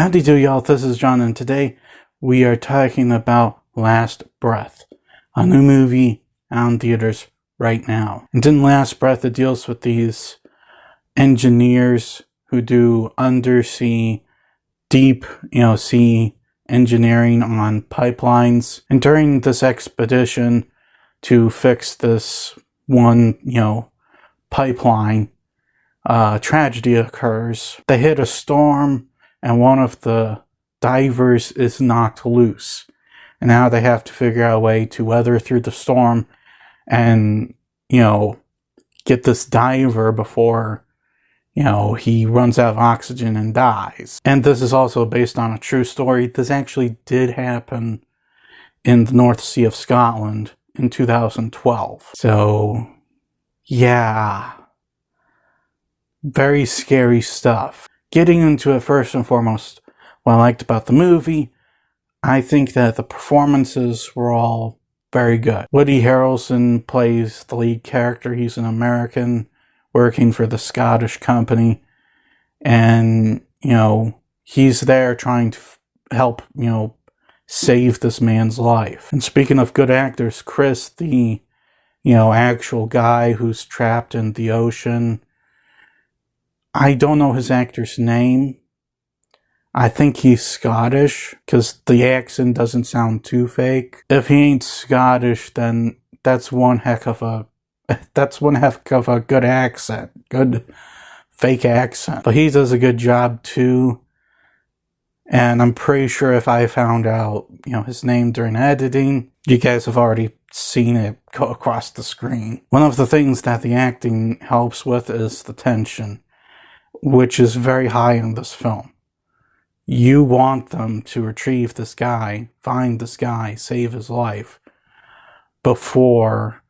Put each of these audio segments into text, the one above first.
Howdy do y'all, this is John, and today we are talking about Last Breath, a new movie out in theaters right now. And in Last Breath, it deals with these engineers who do undersea, deep, sea engineering on pipelines. And during this expedition to fix this one, pipeline, tragedy occurs. They hit a storm, and one of the divers is knocked loose. And now they have to figure out a way to weather through the storm and, get this diver before, he runs out of oxygen and dies. And this is also based on a true story. This actually did happen in the North Sea of Scotland in 2012. So, yeah. Very scary stuff. Getting into it, first and foremost, what I liked about the movie, I think that the performances were all very good. Woody Harrelson plays the lead character. He's an American working for the Scottish company. And, he's there trying to help, save this man's life. And speaking of good actors, Chris, the, actual guy who's trapped in the ocean, I don't know his actor's name. I think he's Scottish, because the accent doesn't sound too fake. If he ain't Scottish, then that's one heck of a good accent. Good fake accent. But he does a good job too. And I'm pretty sure if I found out, his name during editing, you guys have already seen it go across the screen. One of the things that the acting helps with is the tension, which is very high in this film. You want them to retrieve this guy, find this guy, save his life before,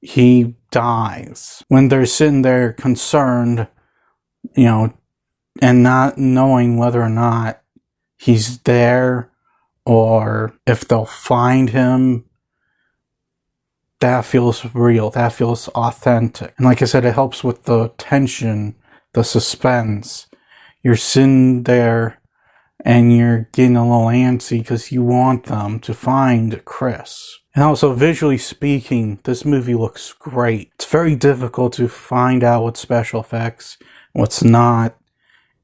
he dies. When they're sitting there concerned, and not knowing whether or not he's there or if they'll find him, that feels real. That feels authentic. And like I said, it helps with the tension, the suspense. You're sitting there and you're getting a little antsy because you want them to find Chris. And also, visually speaking, this movie looks great. It's very difficult to find out what's special effects, what's not.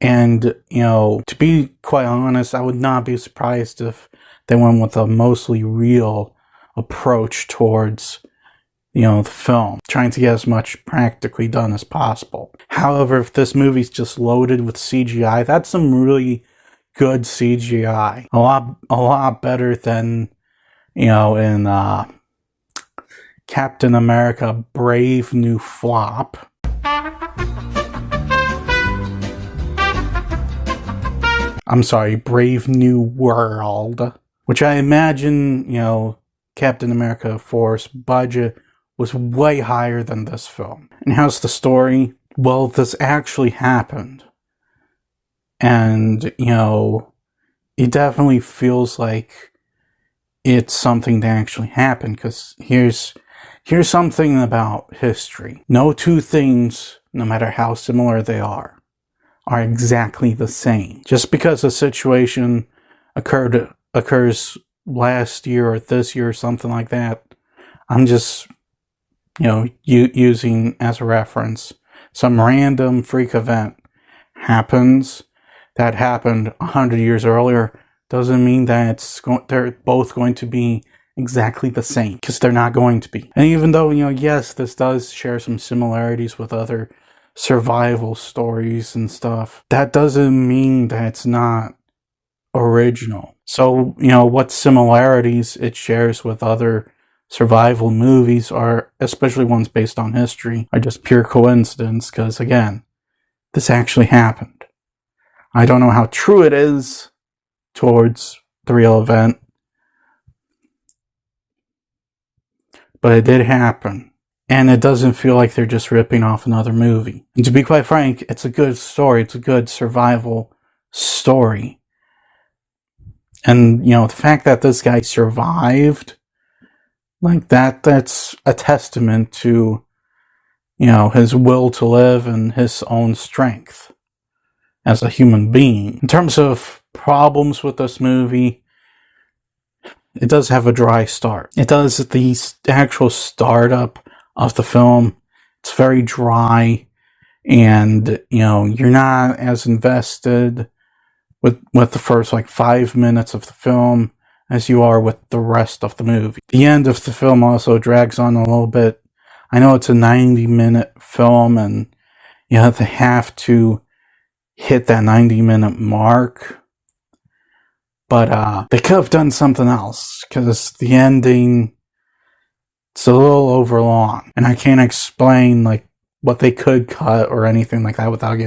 And, to be quite honest, I would not be surprised if they went with a mostly real approach towards the film, trying to get as much practically done as possible. However, if this movie's just loaded with CGI, that's some really good CGI. A lot better than, in Captain America Brave New Flop. I'm sorry, Brave New World. Which I imagine, Captain America 4's budget was way higher than this film. And how's the story? Well, this actually happened. And, it definitely feels like it's something that actually happened, because here's something about history. No two things, no matter how similar they are exactly the same. Just because a situation occurs last year or this year or something like that, I'm just using as a reference. Some random freak event happens that happened 100 years earlier, doesn't mean that they're both going to be exactly the same, because they're not going to be. And even though, yes, this does share some similarities with other survival stories and stuff, that doesn't mean that it's not original. So, what similarities it shares with other survival movies, are, especially ones based on history, are just pure coincidence, because again, this actually happened. I don't know how true it is towards the real event, but it did happen. And it doesn't feel like they're just ripping off another movie. And to be quite frank, it's a good story. It's a good survival story. And, the fact that this guy survived, like that's a testament to, his will to live and his own strength. as a human being. In terms of problems with this movie, it does have a dry start. It does the actual startup of the film. It's very dry, and you're not as invested with the first 5 minutes of the film as you are with the rest of the movie. The end of the film also drags on a little bit. I know it's a 90-minute film, and they have to hit that 90-minute mark, but they could have done something else, because the ending, it's a little overlong, and I can't explain what they could cut or anything like that without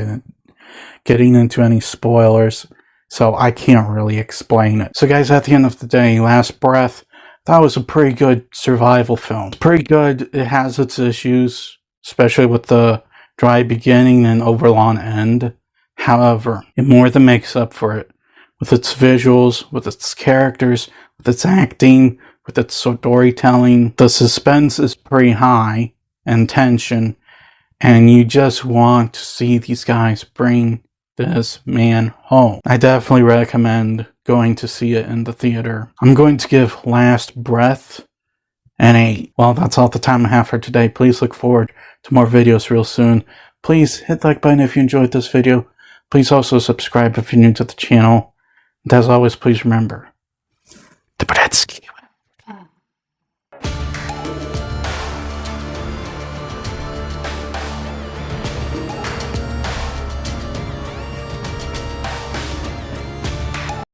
getting into any spoilers, so I can't really explain it. So guys, at the end of the day, Last Breath, that was a pretty good survival film. Pretty good. It has its issues, especially with the dry beginning and overlong end. However, it more than makes up for it with its visuals, with its characters, with its acting, with its storytelling. The suspense is pretty high, and tension, and you just want to see these guys bring this man home. I definitely recommend going to see it in the theater. I'm going to give Last Breath an 8. Well, that's all the time I have for today. Please look forward to more videos real soon. Please hit the like button if you enjoyed this video. Please also subscribe if you're new to the channel. And as always, please remember, the Bradski.